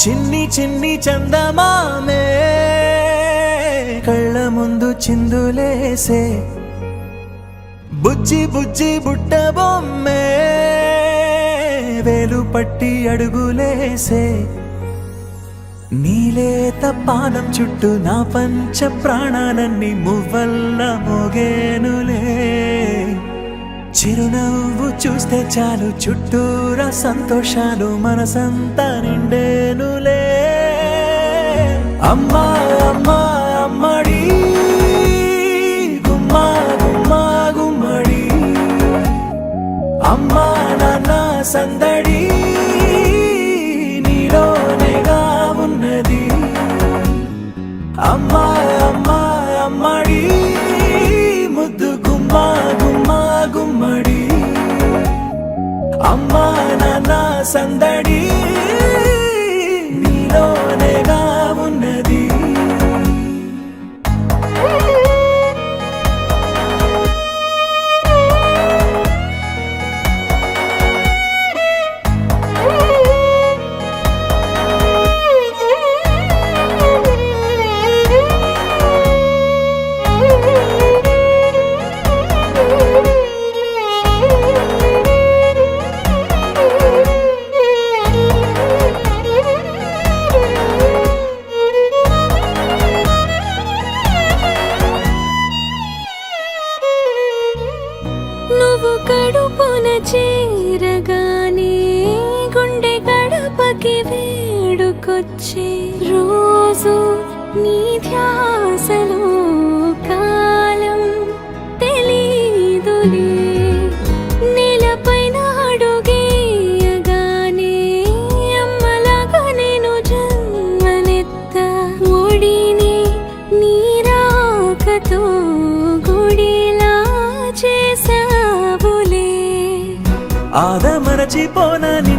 చిన్ని చిన్ని చందమామే కళ్ళ ముందు చిందులేసే బుజ్జి బుజ్జి బుట్ట బొమ్మే వేలు పట్టి అడుగులేసే నీలేత పానం చుట్టూ నా పంచ ప్రాణాలన్నీ మువ్వల్ల మోగేనులే చిరునవ్వు చూస్తే చాలు చుట్టూరా సంతోషాలు మనసంతా నిండేనులే అమ్మా అమ్మా అమ్మడి గుమ్మా గుమ్మా గుమ్మడి అమ్మా నాన్న సందడి నీలోనేగా ఉన్నది అమ్మా అమ్మా అమ్మడి ముద్దు గుమ్మా గుమ్మా గుమ్మడి అమ్మా నాన్న సందడి నీలోనేగా ఉన్నది నువ్వు కడుపున చేరగానే గుండె గడపకి వేడుకొచ్చే రోజు నీ ధ్యాసలో కాలం తెలీదులే నేలపైన అడుగేయగానే అమ్మలాగా నేను జన్మనెత్త ఒడిని నీ రాకతో ఆద మరచిపోనని